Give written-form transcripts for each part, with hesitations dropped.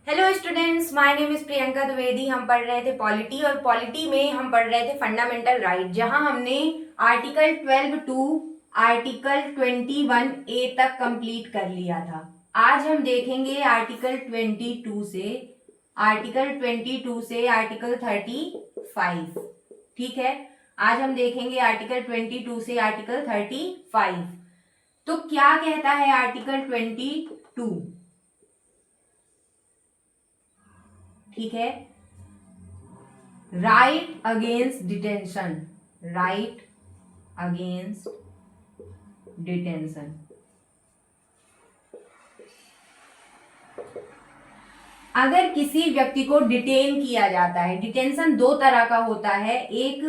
Hello students, my name is Priyanka Dwivedi. हम पढ़ रहे थे पॉलिटी और पॉलिटी में हम पढ़ रहे थे फंडामेंटल राइट, जहां हमने आर्टिकल 12 टू आर्टिकल 21 ए तक कंप्लीट कर लिया था। आज हम देखेंगे आर्टिकल 22 से आर्टिकल 35। ठीक है, आज हम देखेंगे आर्टिकल 22 से आर्टिकल 35। तो क्या कहता है आर्टिकल 22? ठीक है, right against detention. Right against detention. अगर किसी व्यक्ति को डिटेन किया जाता है, डिटेंशन दो तरह का होता है, एक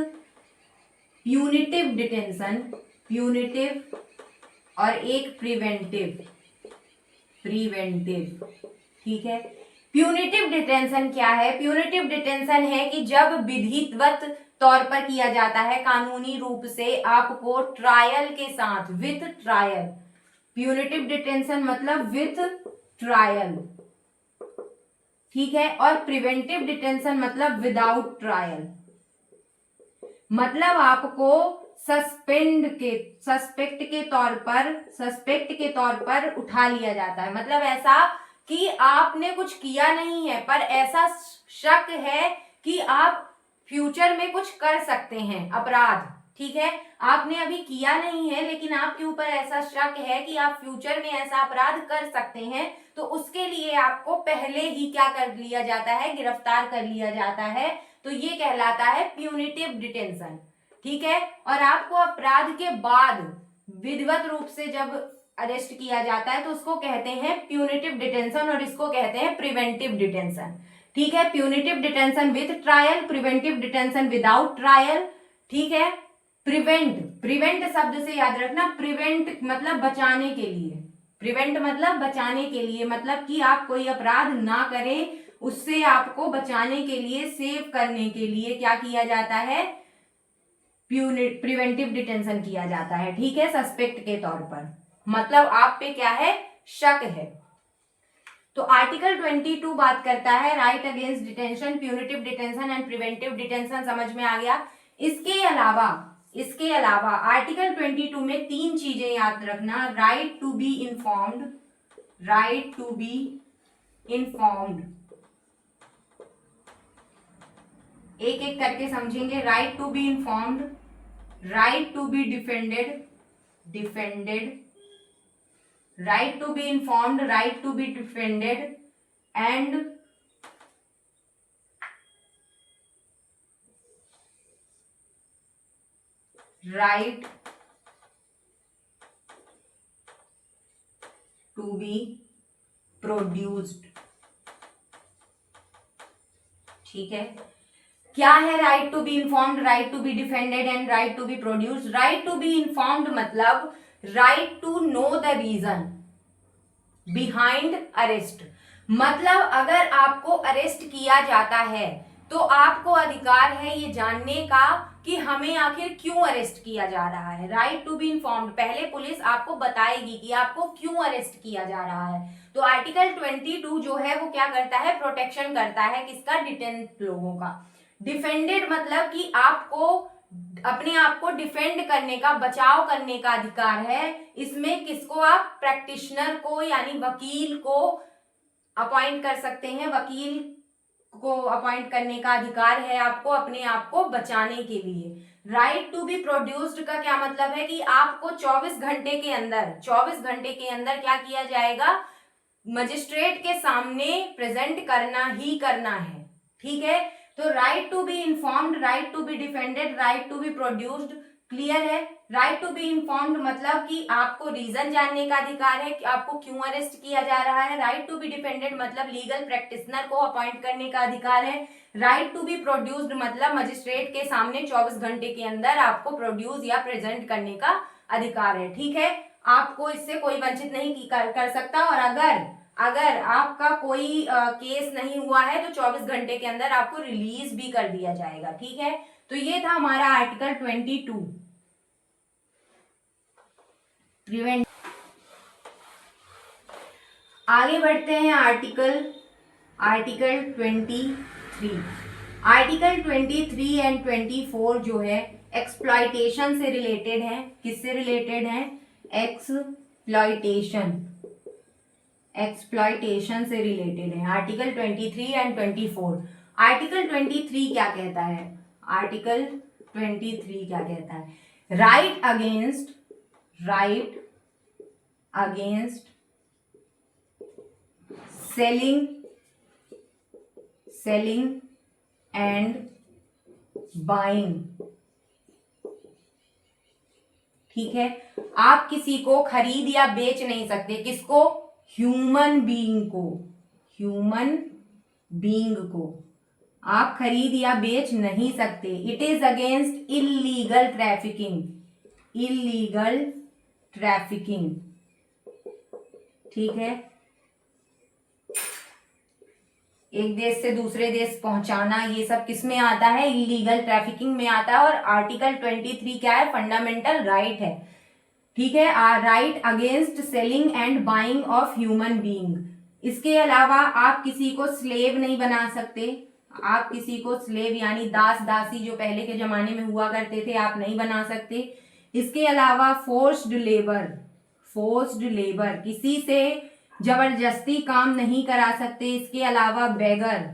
प्यूनिटिव डिटेंशन, प्यूनिटिव, और एक प्रिवेंटिव। ठीक है, प्यूनिटिव डिटेंशन क्या है? प्यूनिटिव डिटेंशन है कि जब विधिवत तौर पर किया जाता है, कानूनी रूप से आपको ट्रायल के साथ, विथ ट्रायल। प्यूनिटिव डिटेंशन मतलब विथ ट्रायल। ठीक है, और प्रिवेंटिव डिटेंशन मतलब विदाउट ट्रायल। मतलब आपको सस्पेक्ट के तौर पर उठा लिया जाता है। मतलब ऐसा कि आपने कुछ किया नहीं है, पर ऐसा शक है कि आप फ्यूचर में कुछ कर सकते हैं अपराध। ठीक है, आपने अभी किया नहीं है, लेकिन आपके ऊपर ऐसा शक है कि आप फ्यूचर में ऐसा अपराध कर सकते हैं, तो उसके लिए आपको पहले ही क्या कर लिया जाता है? गिरफ्तार कर लिया जाता है। तो ये कहलाता है प्यूनिटिव डिटेंशन। ठीक है, और आपको अपराध के बाद विधिवत रूप से जब अरेस्ट किया जाता है तो उसको कहते हैं प्यूनिटिव डिटेंशन, और इसको कहते हैं प्रिवेंटिव डिटेंशन। ठीक है, punitive detention with trial, preventive detention without trial. ठीक है, प्रिवेंट शब्द से याद रखना, प्रिवेंट मतलब बचाने के लिए, प्रिवेंट मतलब बचाने के लिए, मतलब कि आप कोई अपराध ना करें, उससे आपको बचाने के लिए, सेव करने के लिए क्या किया जाता है? प्रिवेंटिव डिटेंशन किया जाता है। ठीक है, सस्पेक्ट के तौर पर, मतलब आप पे क्या है? शक है। तो आर्टिकल 22 बात करता है right against detention, punitive detention and preventive detention. समझ में आ गया? इसके अलावा आर्टिकल 22 में तीन चीजें याद रखना। Right to be informed, right to be informed, एक एक करके समझेंगे। Right to be informed, right to be defended, right to be informed, right to be defended, and right to be produced। ठीक है, क्या है right to be informed, right to be defended and right to be produced? Right to be informed मतलब right to know the reason behind arrest. मतलब अगर आपको arrest किया जाता है तो आपको अधिकार है ये जानने का कि हमें आखिर क्यों अरेस्ट किया जा रहा है। राइट टू बी इंफॉर्म्ड, पहले पुलिस आपको बताएगी कि आपको क्यों अरेस्ट किया जा रहा है। तो आर्टिकल 22 जो है वो क्या करता है? प्रोटेक्शन करता है किसका? डिटेंट लोगों का। डिफेंडेड मतलब कि आपको अपने आप को डिफेंड करने का, बचाव करने का अधिकार है। इसमें किसको? आप प्रैक्टिशनर को यानी वकील को अपॉइंट कर सकते हैं। वकील को अपॉइंट करने का अधिकार है आपको अपने आप को बचाने के लिए। राइट टू बी प्रोड्यूस्ड का क्या मतलब है? कि आपको 24 घंटे के अंदर क्या किया जाएगा? मजिस्ट्रेट के सामने प्रेजेंट करना ही करना है। ठीक है, तो right to be informed, right to be defended, right to be produced, clear है? राइट टू बी इंफॉर्म्ड मतलब कि आपको रीजन जानने का अधिकार है कि आपको क्यों अरेस्ट किया जा रहा है। राइट टू बी डिफेंडेड मतलब लीगल प्रैक्टिशनर को अपॉइंट करने का अधिकार है। राइट टू बी प्रोड्यूस्ड मतलब मजिस्ट्रेट के सामने 24 घंटे के अंदर आपको प्रोड्यूस या प्रेजेंट करने का अधिकार है। ठीक है, आपको इससे कोई वंचित नहीं कर सकता। और अगर आपका कोई केस नहीं हुआ है तो 24 घंटे के अंदर आपको रिलीज भी कर दिया जाएगा। ठीक है, तो ये था हमारा आर्टिकल 22 आगे बढ़ते हैं आर्टिकल आर्टिकल 23, आर्टिकल 23 एंड 24 जो है एक्सप्लॉयटेशन से रिलेटेड है। किससे रिलेटेड है? एक्सप्लॉयटेशन, एक्सप्लॉयटेशन से रिलेटेड है आर्टिकल 23 एंड 24। आर्टिकल 23 क्या कहता है? आर्टिकल 23 क्या कहता है? Right against, right against selling, selling and buying. ठीक है, आप किसी को खरीद या बेच नहीं सकते। किसको? ह्यूमन बीइंग को, ह्यूमन बीइंग को आप खरीद या बेच नहीं सकते। It is against illegal trafficking, illegal trafficking. ठीक है, एक देश से दूसरे देश पहुंचाना, ये सब किस में आता है? इलीगल ट्रैफिकिंग में आता है। और आर्टिकल 23 क्या है? फंडामेंटल राइट है। ठीक है, right against selling and buying of human being. इसके अलावा आप किसी को स्लेव नहीं बना सकते। आप किसी को स्लेव यानी दास दासी जो पहले के जमाने में हुआ करते थे, आप नहीं बना सकते। इसके अलावा फोर्स्ड लेबर, फोर्स्ड लेबर, किसी से जबरदस्ती काम नहीं करा सकते। इसके अलावा बेगर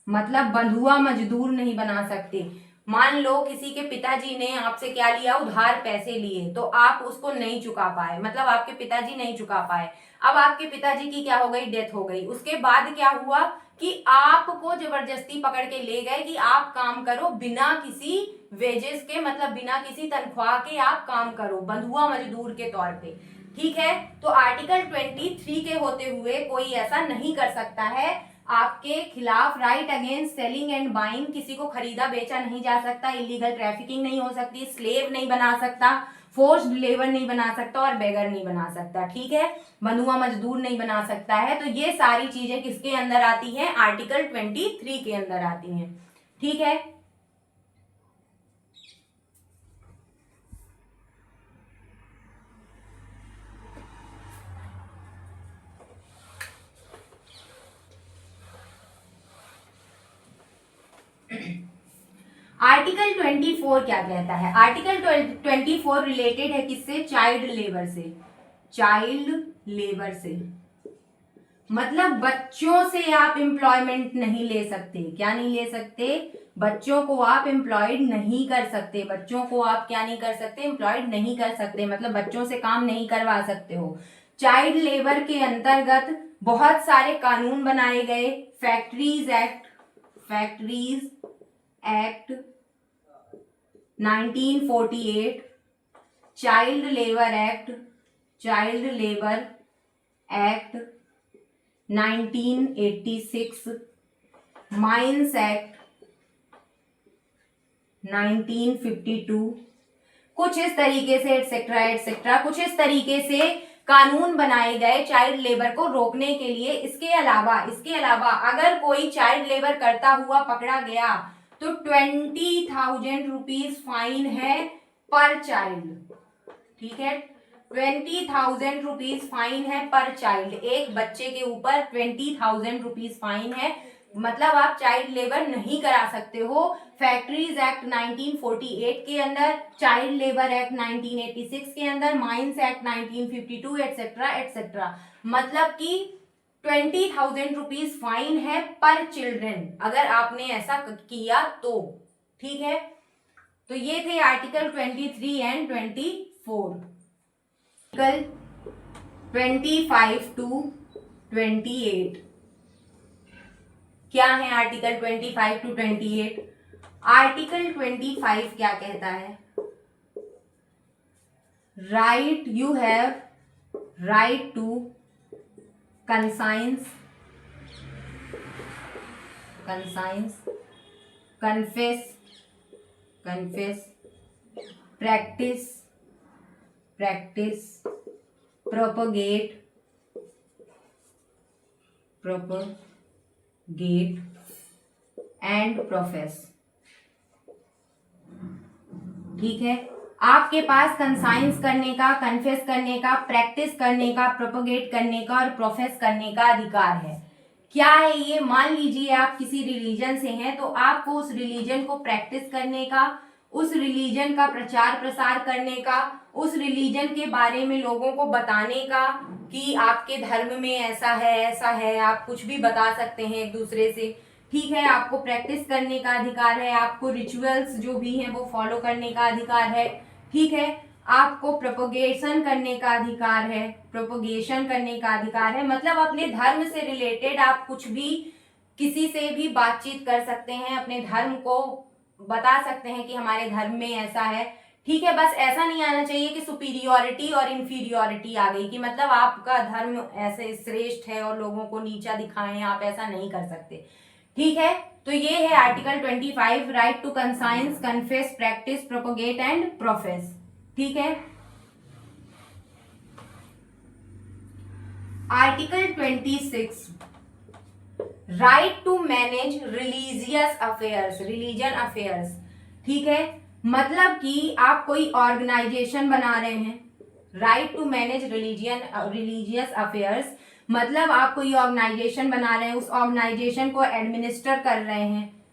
मतलब बंधुआ मजदूर नहीं बना सकते। मान लो किसी के पिताजी ने आपसे क्या लिया? उधार पैसे लिए, तो आप उसको नहीं चुका पाए, मतलब आपके पिताजी नहीं चुका पाए। अब आपके पिताजी की क्या हो गई? डेथ हो गई। उसके बाद क्या हुआ कि आपको जबरदस्ती पकड़ के ले गए कि आप काम करो बिना किसी वेजेस के, मतलब बिना किसी तनख्वाह के आप काम करो, बंधुआ मजदूर के तौर पे। ठीक है, तो आर्टिकल 23 के होते हुए कोई ऐसा नहीं कर सकता है आपके खिलाफ। Right against selling and buying, किसी को खरीदा बेचा नहीं जा सकता, इलीगल ट्रैफिकिंग नहीं हो सकती, स्लेव नहीं बना सकता, फोर्स्ड लेबर नहीं बना सकता और बेगर नहीं बना सकता। ठीक है, बंधुआ मजदूर नहीं बना सकता है। तो ये सारी चीजें किसके अंदर आती हैं? आर्टिकल 23 के अंदर आती हैं। ठीक है, आर्टिकल 24 क्या कहता है? आर्टिकल 24 रिलेटेड है किससे? चाइल्ड लेबर से, चाइल्ड लेबर से मतलब बच्चों से आप एम्प्लॉयमेंट नहीं ले सकते। क्या नहीं ले सकते? बच्चों को आप एम्प्लॉयड नहीं कर सकते। बच्चों को आप क्या नहीं कर सकते? एम्प्लॉयड नहीं कर सकते, मतलब बच्चों से काम नहीं करवा सकते हो। चाइल्ड लेबर के अंतर्गत बहुत सारे कानून बनाए गए। Factories act, factories act 1948, child labour act, child labour act 1986, mines act 1952, कुछ इस तरीके से एटसेट्रा एटसेट्रा, कुछ इस तरीके से कानून बनाए गए चाइल्ड लेबर को रोकने के लिए। इसके अलावा अगर कोई चाइल्ड लेबर करता हुआ पकड़ा गया तो 20,000 रुपीज फाइन है पर चाइल्ड। ठीक है, 20,000 रुपीज फाइन है पर चाइल्ड। एक बच्चे के ऊपर 20,000 रुपीज फाइन है, मतलब आप चाइल्ड लेबर नहीं करा सकते हो। फैक्ट्रीज एक्ट 1948 के अंदर, चाइल्ड लेबर एक्ट 1986 के अंदर, माइंस एक्ट 1952 एटसेट्रा एटसेट्रा। मतलब कि 20,000 रुपीज फाइन है पर चिल्ड्रन अगर आपने ऐसा किया तो। ठीक है, तो ये थे आर्टिकल 23 एंड 24। आर्टिकल 25 टू 28 क्या है? Article 25 to 28। आर्टिकल 25 क्या कहता है? Right, you have right to conscience, confess, practice, propagate and profess. ठीक है, आपके पास कंसाइंस करने का, कन्फेस करने का, प्रैक्टिस करने का, प्रोपोगेट करने का और प्रोफेस करने का अधिकार है। क्या है ये? मान लीजिए आप किसी रिलीजन से हैं, तो आपको उस रिलीजन को प्रैक्टिस करने का, उस रिलीजन का प्रचार प्रसार करने का, उस रिलीजन के बारे में लोगों को बताने का कि आपके धर्म में ऐसा है, आप कुछ भी बता सकते हैं एक दूसरे से, ठीक है। आपको प्रैक्टिस करने का अधिकार है, आपको रिचुअल्स जो भी हैं वो फॉलो करने का अधिकार है, ठीक है। आपको प्रोपोगेशन करने का अधिकार है, प्रोपोगेशन करने का अधिकार है, मतलब अपने धर्म से रिलेटेड आप कुछ भी किसी से भी बातचीत कर सकते हैं, अपने धर्म को बता सकते हैं कि हमारे धर्म में ऐसा है, ठीक है। बस ऐसा नहीं आना चाहिए कि सुपीरियोरिटी और इंफीरियोरिटी आ गई कि मतलब आपका धर्म ऐसे श्रेष्ठ है और लोगों को नीचा दिखाएं, आप ऐसा नहीं कर सकते, ठीक है। तो ये है article 25, right to conscience, confess, practice, propagate and profess, ठीक है। Article 26, right to manage religious affairs, religion affairs, ठीक है। मतलब कि आप कोई ऑर्गेनाइजेशन बना रहे हैं, right to manage religious affairs, मतलब आप कोई ऑर्गेनाइजेशन बना रहे हैं, उस ऑर्गेनाइजेशन को एडमिनिस्टर कर रहे हैं,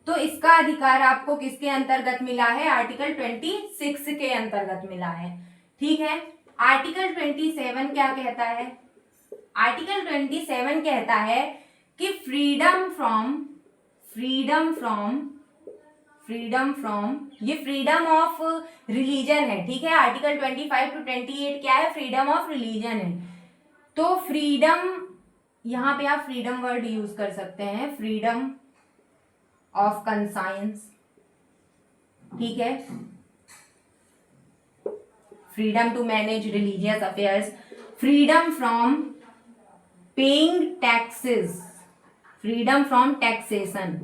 तो इसका अधिकार आपको किसके अंतर्गत मिला है? आर्टिकल 26 के अंतर्गत मिला है, ठीक है। आर्टिकल 27 क्या कहता है? आर्टिकल 27 कहता है कि फ्रीडम फ्रॉम ये फ्रीडम ऑफ रिलीजन है, ठीक है। आर्टिकल 25 to 28 क्या है? फ्रीडम ऑफ रिलीजन है। तो फ्रीडम, यहां पे आप फ्रीडम वर्ड यूज कर सकते हैं, फ्रीडम ऑफ कंसाइंस, ठीक है। Freedom to manage religious affairs, freedom from paying taxes, freedom from taxation,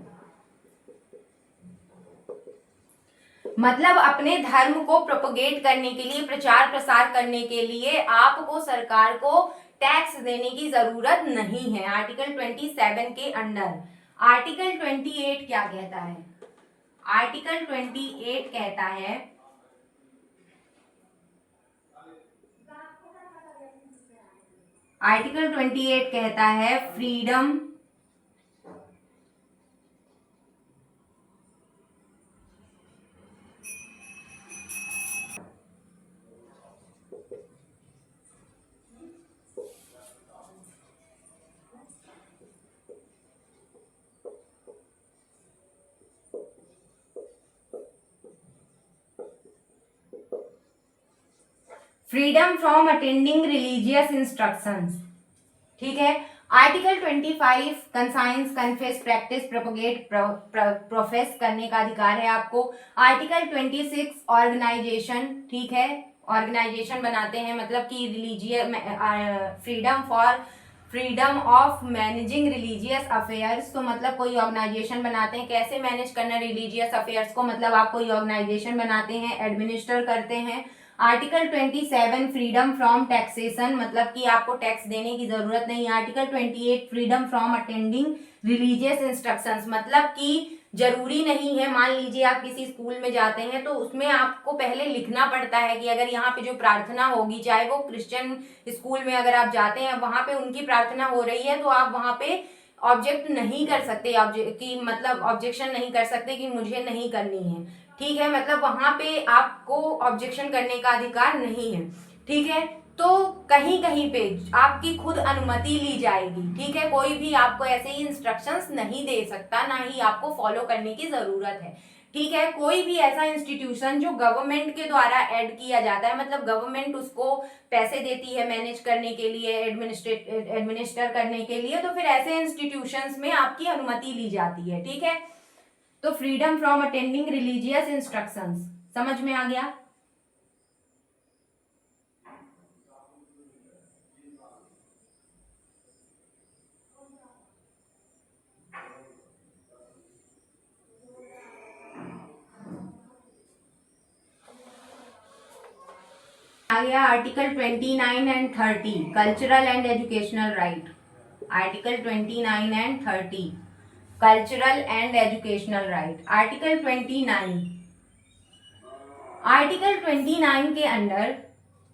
मतलब अपने धर्म को प्रोपोगेट करने के लिए, प्रचार प्रसार करने के लिए आपको सरकार को टैक्स देने की जरूरत नहीं है, आर्टिकल 27 के अंडर। आर्टिकल 28 क्या कहता है? आर्टिकल 28 कहता है, आर्टिकल 28 कहता है freedom freedom from attending religious instructions, ठीक है। Article 25 conscience, confess, practice, propagate, profess करने का अधिकार है आपको। आर्टिकल 26 ऑर्गेनाइजेशन, ठीक है, ऑर्गेनाइजेशन बनाते हैं, मतलब कि religious freedom of managing religious affairs, तो मतलब कोई ऑर्गेनाइजेशन बनाते हैं, कैसे मैनेज करना रिलीजियस अफेयर्स को, मतलब आप कोई ऑर्गेनाइजेशन बनाते हैं, एडमिनिस्टर करते हैं। आर्टिकल 27 फ्रीडम फ्रॉम टैक्सेशन, मतलब कि आपको टैक्स देने की जरूरत नहीं। Article 28 freedom from attending religious instructions, मतलब कि जरूरी नहीं है, मान लीजिए आप किसी स्कूल में जाते हैं तो उसमें आपको पहले लिखना पड़ता है कि अगर यहाँ पे जो प्रार्थना होगी, चाहे वो क्रिश्चियन स्कूल में अगर आप जाते हैं, वहां पे उनकी प्रार्थना हो रही है, तो आप वहां पे ऑब्जेक्ट नहीं कर सकते, कि मतलब ऑब्जेक्शन नहीं कर सकते कि मुझे नहीं करनी है, ठीक है। मतलब वहां पे आपको ऑब्जेक्शन करने का अधिकार नहीं है, ठीक है। तो कहीं कहीं पे आपकी खुद अनुमति ली जाएगी, ठीक है। कोई भी आपको ऐसे ही इंस्ट्रक्शंस नहीं दे सकता, ना ही आपको फॉलो करने की जरूरत है, ठीक है। कोई भी ऐसा इंस्टीट्यूशन जो गवर्नमेंट के द्वारा ऐड किया जाता है, मतलब गवर्नमेंट उसको पैसे देती है मैनेज करने के लिए, एडमिनिस्टर करने के लिए, तो फिर ऐसे इंस्टीट्यूशंस में आपकी अनुमति ली जाती है, ठीक है। तो freedom from attending religious instructions समझ में आ गया? आ गया article 29 and 30, cultural and educational right. Article 29 and 30, cultural and educational right. Article 29, article 29 के अंडर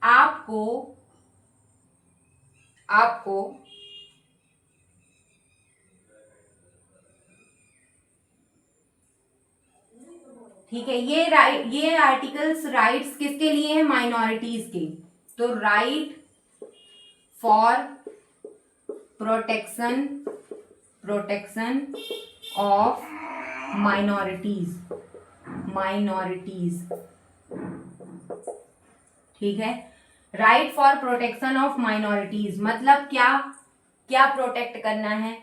आपको आपको ठीक है, ये आर्टिकल्स राइट्स किसके लिए है? माइनॉरिटीज के। तो right for protection of minorities, ठीक है। Right for protection of minorities मतलब क्या? क्या प्रोटेक्ट करना है?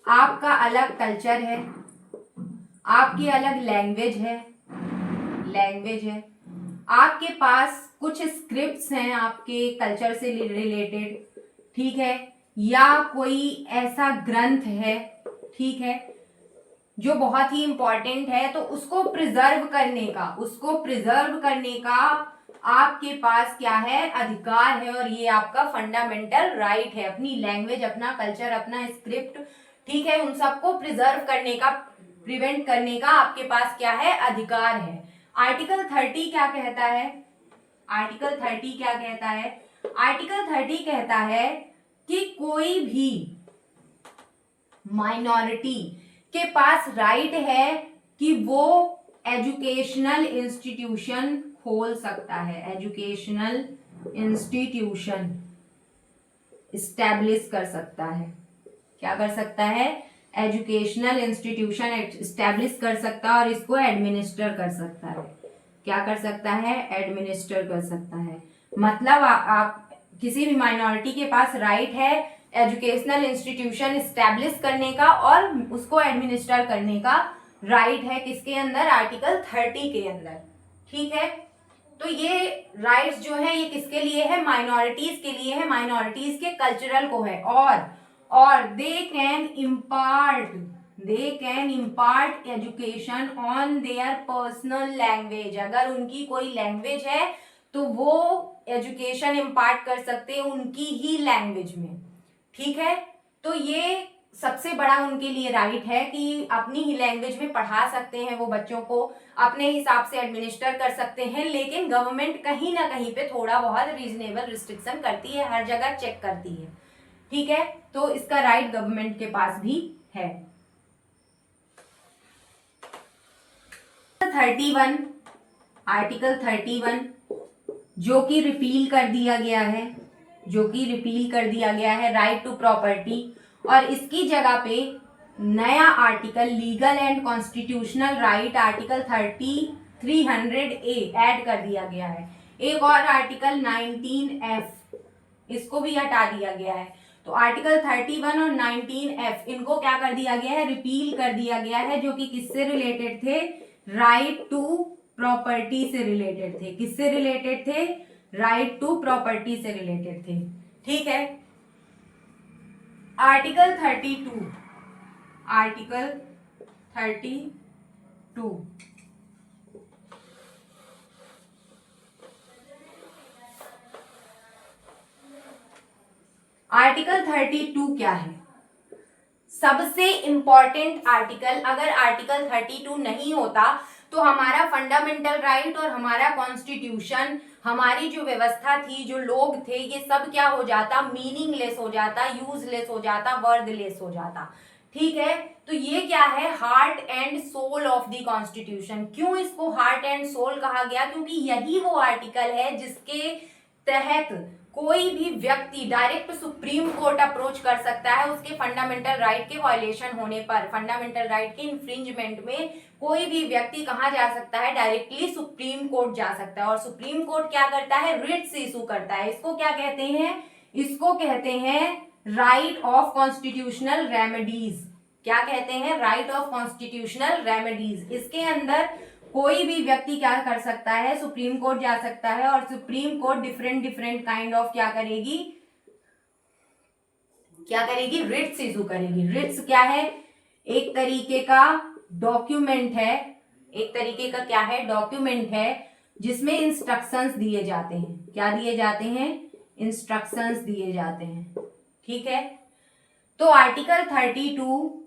आपका अलग कल्चर है, आपकी अलग लैंग्वेज है, आपके पास कुछ स्क्रिप्ट्स हैं आपके कल्चर से रिलेटेड, ठीक है, या कोई ऐसा ग्रंथ है, ठीक है, जो बहुत ही इंपॉर्टेंट है, तो उसको प्रिजर्व करने का आपके पास क्या है? अधिकार है। और ये आपका फंडामेंटल राइट है। अपनी लैंग्वेज, अपना कल्चर, अपना स्क्रिप्ट, ठीक है, उन सबको प्रिजर्व करने का, प्रिवेंट करने का आपके पास क्या है? अधिकार है। आर्टिकल 30 क्या कहता है? आर्टिकल 30 क्या कहता है? आर्टिकल 30 कहता है कि कोई भी माइनॉरिटी के पास राइट है कि वो एजुकेशनल इंस्टीट्यूशन खोल सकता है, एजुकेशनल इंस्टीट्यूशन इस्टेब्लिश कर सकता है। क्या कर सकता है? एजुकेशनल इंस्टीट्यूशन इस्टेब्लिश कर सकता है और इसको एडमिनिस्टर कर सकता है। क्या कर सकता है? एडमिनिस्टर कर सकता है। मतलब आप किसी भी माइनॉरिटी के पास राइट है एजुकेशनल इंस्टीट्यूशन इस्टेब्लिश करने का और उसको एडमिनिस्टर करने का राइट है। किसके अंदर? आर्टिकल 30 के अंदर, ठीक है। तो ये राइट्स जो है ये किसके लिए है? माइनॉरिटीज के लिए है, माइनॉरिटीज के कल्चरल को है। और they can impart education on their personal language. अगर उनकी कोई लैंग्वेज है तो वो एजुकेशन इम्पार्ट कर सकते हैं उनकी ही लैंग्वेज में, ठीक है। तो ये सबसे बड़ा उनके लिए राइट है कि अपनी ही लैंग्वेज में पढ़ा सकते हैं, वो बच्चों को अपने हिसाब से एडमिनिस्टर कर सकते हैं। लेकिन गवर्नमेंट कहीं ना कहीं पे थोड़ा बहुत रीजनेबल रिस्ट्रिक्शन करती है, हर जगह चेक करती है, ठीक है। तो इसका राइट गवर्नमेंट के पास भी है। 31, आर्टिकल 31 जो कि रिपील कर दिया गया है, राइट टू प्रॉपर्टी। और इसकी जगह पे नया article legal and constitutional right article 300A add कर दिया गया है। एक और आर्टिकल 19F, इसको भी हटा दिया गया है। तो आर्टिकल 31 और 19F इनको क्या कर दिया गया है? रिपील कर दिया गया है, जो कि किससे रिलेटेड थे? राइट टू प्रॉपर्टी से रिलेटेड थे। किससे रिलेटेड थे? राइट टू प्रॉपर्टी से रिलेटेड थे, ठीक है। आर्टिकल 32 आर्टिकल 32 क्या है? सबसे इंपॉर्टेंट आर्टिकल। अगर आर्टिकल 32 नहीं होता तो हमारा फंडामेंटल राइट और हमारा कॉन्स्टिट्यूशन, हमारी जो व्यवस्था थी, जो लोग थे, ये सब क्या हो जाता? मीनिंगलेस हो जाता, यूजलेस हो जाता, वर्डलेस हो जाता, ठीक है। तो ये क्या है? Heart and soul of the constitution. क्यों इसको हार्ट एंड सोल कहा गया? क्योंकि यही वो आर्टिकल है जिसके तहत कोई भी व्यक्ति डायरेक्ट सुप्रीम कोर्ट अप्रोच कर सकता है उसके फंडामेंटल राइट के वायलेशन होने पर। फंडामेंटल राइट के इंफ्रिंजमेंट में कोई भी व्यक्ति कहाँ जा सकता है? डायरेक्टली सुप्रीम कोर्ट जा सकता है। और सुप्रीम कोर्ट क्या करता है? रिट्स इशू करता है। इसको क्या कहते हैं? इसको कहते हैं राइट ऑफ कॉन्स्टिट्यूशनल रेमेडीज। क्या कहते हैं? Right of constitutional remedies. इसके अंदर कोई भी व्यक्ति क्या कर सकता है? सुप्रीम कोर्ट जा सकता है और supreme court different kind of क्या करेगी? रिट्स इशू करेगी। रिट्स क्या है? एक तरीके का डॉक्यूमेंट है, डॉक्यूमेंट है जिसमें इंस्ट्रक्शंस दिए जाते हैं। क्या दिए जाते हैं? इंस्ट्रक्शंस दिए जाते हैं, ठीक है। तो आर्टिकल 32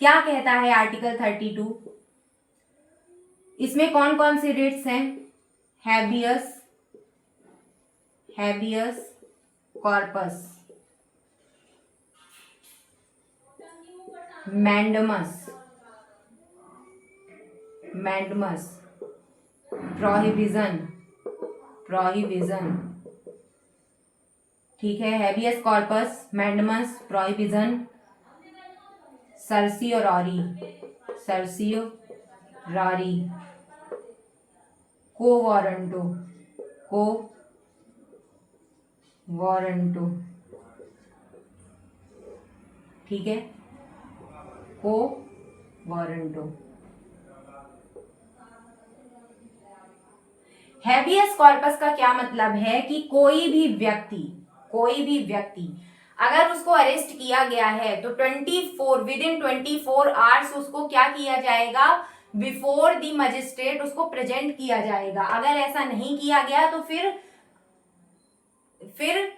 क्या कहता है? आर्टिकल 32 इसमें कौन कौन से रिट्स हैं? Habeas corpus, mandamus, mandamus, prohibition, prohibition, ठीक है, habeas corpus, mandamus, prohibition, certiorari, certiorari, quo warranto, को वारंटो, ठीक है, को वारंटो। हैबियस कॉर्पस का क्या मतलब है कि कोई भी व्यक्ति अगर उसको अरेस्ट किया गया है तो 24 आवर्स उसको क्या किया जाएगा, बिफोर द मजिस्ट्रेट उसको प्रेजेंट किया जाएगा। अगर ऐसा नहीं किया गया तो फिर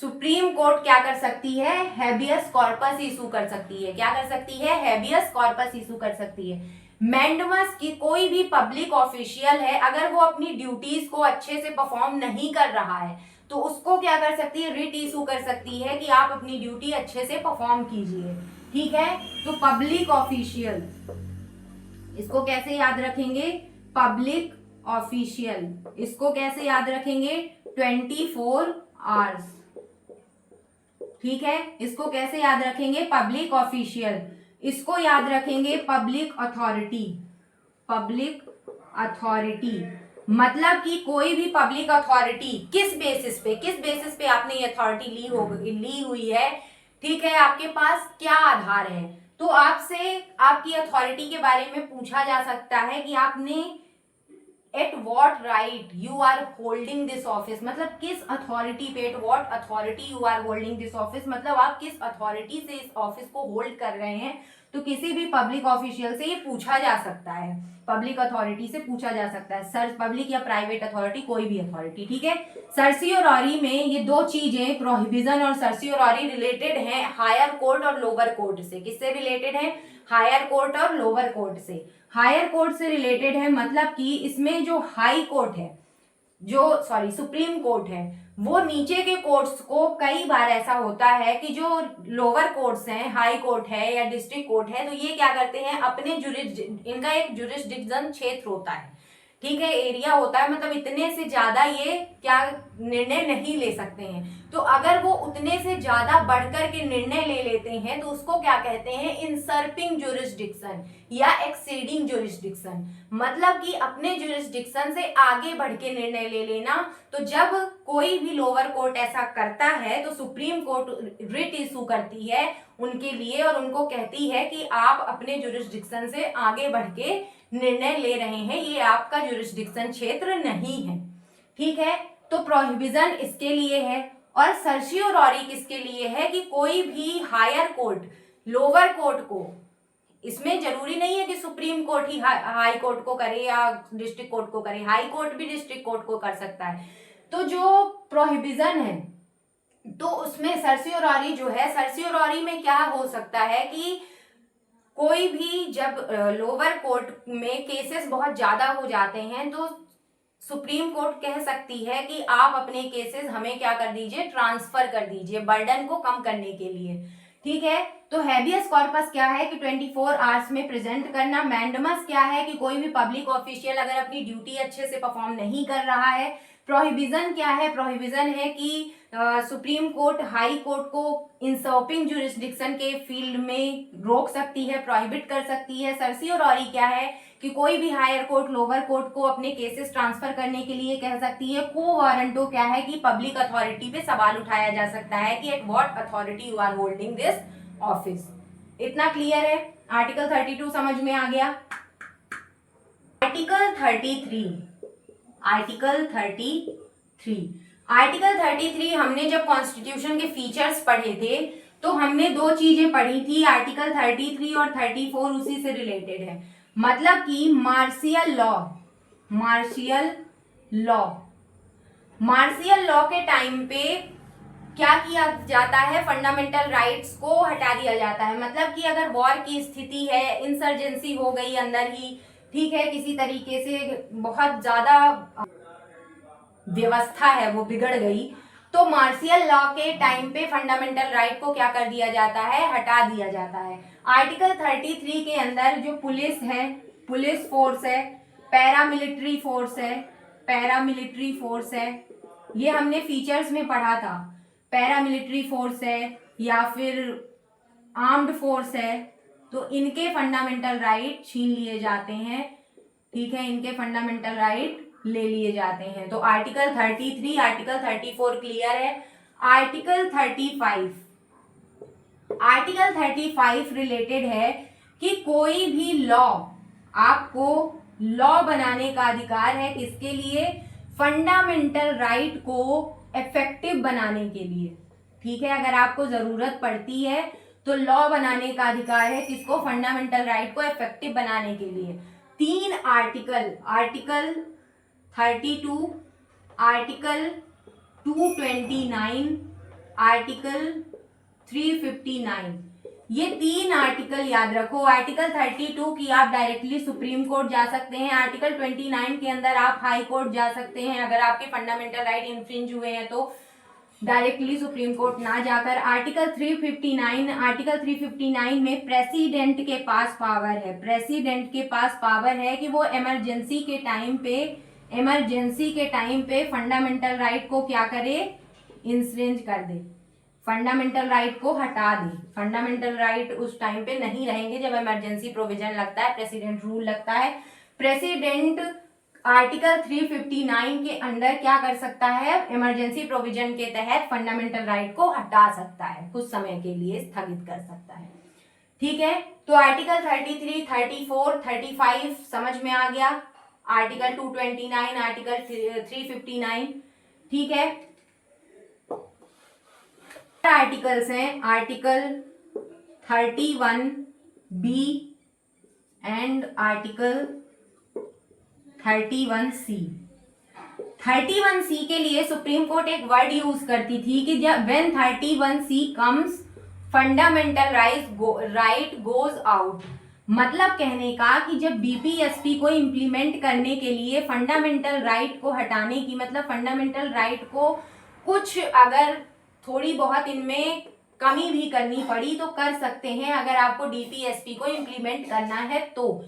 सुप्रीम कोर्ट क्या कर सकती है, हैबियस कॉर्पस इशू कर सकती है। क्या कर सकती है, हैबियस कॉर्पस इशू कर सकती है। मैंडमस की कोई भी पब्लिक ऑफिशियल है, अगर वो अपनी ड्यूटीज को अच्छे से परफॉर्म नहीं कर रहा है तो उसको क्या कर सकती है, रिट इशू कर सकती है कि आप अपनी ड्यूटी अच्छे से परफॉर्म कीजिए। ठीक है, तो पब्लिक ऑफिशियल, इसको कैसे याद रखेंगे, पब्लिक ऑफिशियल, इसको कैसे याद रखेंगे, 24 आवर्स। ठीक है, इसको कैसे याद रखेंगे, पब्लिक ऑफिशियल। इसको याद रखेंगे पब्लिक अथॉरिटी, पब्लिक अथॉरिटी मतलब कि कोई भी पब्लिक अथॉरिटी किस बेसिस पे आपने ये अथॉरिटी ली हुई है, ठीक है, आपके पास क्या आधार है। तो आपसे आपकी अथॉरिटी के बारे में पूछा जा सकता है कि आपने at what right you are holding this office, मतलब किस अथॉरिटी पे, at what authority you are holding this office, मतलब आप किस अथॉरिटी से इस ऑफिस को होल्ड कर रहे हैं। तो किसी भी पब्लिक ऑफिशियल से ये पूछा जा सकता है, पब्लिक अथॉरिटी से पूछा जा सकता है, सर पब्लिक या प्राइवेट अथॉरिटी, कोई भी अथॉरिटी। ठीक है, सर्सियोररी में ये दो चीजें, प्रोहिबिजन और सर्सियोररी, रिलेटेड हैं हायर कोर्ट और लोअर कोर्ट से। किससे रिलेटेड है, हायर कोर्ट और लोअर कोर्ट से। हायर कोर्ट से रिलेटेड है मतलब कि इसमें जो हाई कोर्ट है, सुप्रीम कोर्ट है, वो नीचे के कोर्ट्स को, कई बार ऐसा होता है कि जो लोअर कोर्ट्स हैं, हाई कोर्ट है या डिस्ट्रिक्ट कोर्ट है, तो ये क्या करते हैं, अपने इनका एक जुरिस्डिक्शन क्षेत्र होता है, ठीक है, एरिया होता है, मतलब इतने से ज्यादा ये क्या निर्णय नहीं ले सकते हैं। तो अगर वो उतने से ज्यादा बढ़कर के निर्णय ले लेते हैं तो उसको क्या कहते हैं, इंसर्पिंग जुरिस्डिक्शन या एक्सीडिंग जुरिस्डिक्शन, मतलब कि अपने जुरिस्डिक्शन से आगे बढ़ के निर्णय ले लेना। तो जब कोई भी लोअर कोर्ट ऐसा करता है तो सुप्रीम कोर्ट रिट इशू करती है उनके लिए और उनको कहती है कि आप अपने जुरिस्डिक्शन से आगे बढ़ के निर्णय ले रहे हैं, ये आपका जुरिस्डिक्शन क्षेत्र नहीं है। ठीक है, तो प्रोहिबिजन इसके लिए है और सर्सियोररी किसके लिए है कि कोई भी हायर कोर्ट लोअर कोर्ट को, इसमें जरूरी नहीं है कि सुप्रीम कोर्ट ही हाई कोर्ट को करे या डिस्ट्रिक्ट कोर्ट को करे, हाई कोर्ट भी डिस्ट्रिक्ट कोर्ट को कर सकता है। तो जो प्रोहिबिजन है तो उसमें सर्सियोररी जो है, सर्सियोररी में क्या हो सकता है कि कोई भी जब लोअर कोर्ट में केसेस बहुत ज्यादा हो जाते हैं तो सुप्रीम कोर्ट कह सकती है कि आप अपने केसेस हमें क्या कर दीजिए, ट्रांसफर कर दीजिए, बर्डन को कम करने के लिए। ठीक है, तो हैबियस कॉर्पस क्या है कि 24 आवर्स में प्रेजेंट करना। मैंडमस क्या है कि कोई भी पब्लिक ऑफिशियल अगर अपनी ड्यूटी अच्छे से परफॉर्म नहीं कर रहा है। प्रोहिबिजन क्या है, प्रोहिबिजन है कि सुप्रीम कोर्ट हाई कोर्ट को इंसर्पिंग जुरिस्डिक्शन के फील्ड में रोक सकती है, प्रोहिबिट कर सकती है। सर्सियोररी क्या है कि कोई भी हायर कोर्ट लोअर कोर्ट को अपने केसेस ट्रांसफर करने के लिए कह सकती है। को वारंटो क्या है कि पब्लिक अथॉरिटी पे सवाल उठाया जा सकता है कि at what authority you are holding this office. इतना क्लियर है, आर्टिकल 32 समझ में आ गया। आर्टिकल 33, आर्टिकल 33 हमने जब कॉन्स्टिट्यूशन के फीचर्स पढ़े थे तो हमने दो चीजें पढ़ी थी, आर्टिकल 33 और 34 उसी से रिलेटेड है। मतलब कि मार्शियल लॉ के टाइम पे क्या किया जाता है, फंडामेंटल राइट्स को हटा दिया जाता है। मतलब कि अगर वॉर की स्थिति है, इंसर्जेंसी हो गई अंदर ही, ठीक है, किसी तरीके से बहुत ज्यादा व्यवस्था है वो बिगड़ गई, तो मार्शियल लॉ के टाइम पे फंडामेंटल राइट को क्या कर दिया जाता है, हटा दिया जाता है। आर्टिकल 33 के अंदर जो पुलिस है, पुलिस फोर्स है, पैरामिलिट्री फोर्स है, पैरामिलिट्री फोर्स है, ये हमने फीचर्स में पढ़ा था। पैरामिलिट्री फोर्स है या फिर आर्म्ड फोर्स है, तो इनके फंडामेंटल राइट छीन लिए जाते हैं, ठीक है, इनके फंडामेंटल राइट ले लिए जाते हैं। तो आर्टिकल 33, आर्टिकल 34 क्लियर है। आर्टिकल 35 रिलेटेड है कि कोई भी लॉ, आपको लॉ बनाने का अधिकार है, किसके लिए, फंडामेंटल राइट को इफेक्टिव बनाने के लिए, ठीक है। अगर आपको जरूरत पड़ती है तो लॉ बनाने का अधिकार है, किसको, फंडामेंटल राइट को इफेक्टिव बनाने के लिए। 3 आर्टिकल, आर्टिकल 32, आर्टिकल 229, आर्टिकल 359, ये 3 आर्टिकल याद रखो। आर्टिकल 32 की आप डायरेक्टली सुप्रीम कोर्ट जा सकते हैं। आर्टिकल 29 के अंदर आप हाई कोर्ट जा सकते हैं अगर आपके फंडामेंटल राइट इन्फ्रिंज हुए हैं तो, डायरेक्टली सुप्रीम कोर्ट ना जाकर। आर्टिकल 359 में प्रेसिडेंट के पास पावर है, प्रेसिडेंट के पास पावर है कि वो इमरजेंसी के टाइम पे फंडामेंटल राइट को क्या करे, इंफ्रिंज कर दे, फंडामेंटल राइट को हटा दे। फंडामेंटल राइट उस टाइम पे नहीं रहेंगे जब इमरजेंसी प्रोविजन लगता है, प्रेसिडेंट रूल लगता है। प्रेसिडेंट आर्टिकल 359 के अंडर क्या कर सकता है, इमरजेंसी प्रोविजन के तहत फंडामेंटल राइट को हटा सकता है, कुछ समय के लिए स्थगित कर सकता है, ठीक है। तो आर्टिकल 33, 34, 35 समझ में आ गया। आर्टिकल 229, आर्टिकल 359, ठीक है। आर्टिकल्स हैं, article 31B and article 31C। 31C के लिए सुप्रीम कोर्ट एक वर्ड यूज करती थी कि जब when 31C comes fundamental right goes out, मतलब कहने का कि जब बीपीएसपी को इम्प्लीमेंट करने के लिए फंडामेंटल राइट को हटाने की, मतलब फंडामेंटल राइट को कुछ अगर थोड़ी बहुत इनमें कमी भी करनी पड़ी तो कर सकते हैं अगर आपको डीपीएसपी को इम्प्लीमेंट करना है तो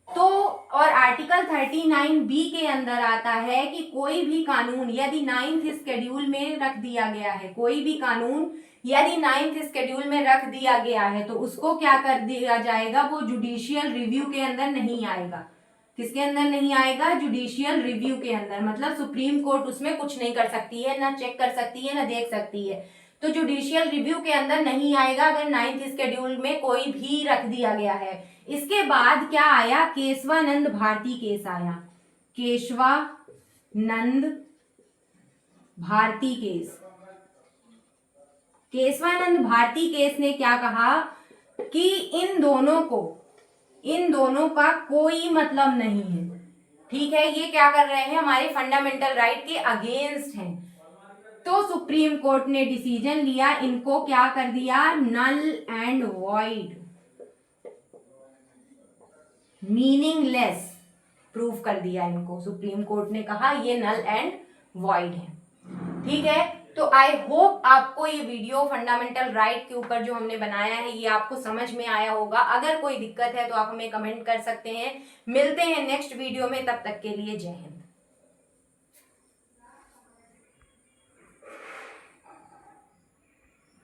और आर्टिकल 39B के अंदर आता है कि कोई भी कानून यदि 9th शेड्यूल में रख दिया गया है, कोई भी कानून यदि 9th शेड्यूल में रख दिया गया है तो उसको क्या कर दिया जाएगा, वो जुडिशियल रिव्यू के अंदर नहीं आएगा। किसके अंदर नहीं आएगा, जुडिशियल रिव्यू के अंदर, मतलब सुप्रीम कोर्ट उसमें कुछ नहीं कर सकती है, ना चेक कर सकती है, ना देख सकती है, तो जुडिशियल रिव्यू के अंदर नहीं आएगा अगर 9th शेड्यूल में कोई भी रख दिया गया है। इसके बाद क्या आया, केशवानंद भारती केस आया, केशवानंद भारती केस। केशवानंद भारती केस ने क्या कहा कि इन दोनों का कोई मतलब नहीं है, ठीक है, ये क्या कर रहे हैं, हमारे फंडामेंटल राइट के अगेंस्ट हैं। तो सुप्रीम कोर्ट ने डिसीजन लिया, इनको क्या कर दिया, null and void, meaningless proof कर दिया इनको। सुप्रीम कोर्ट ने कहा ये नल एंड वॉइड है, ठीक है। तो आई होप आपको ये वीडियो फंडामेंटल राइट के ऊपर जो हमने बनाया है ये आपको समझ में आया होगा। अगर कोई दिक्कत है तो आप हमें कमेंट कर सकते हैं। मिलते हैं नेक्स्ट वीडियो में, तब तक के लिए जय हिंद।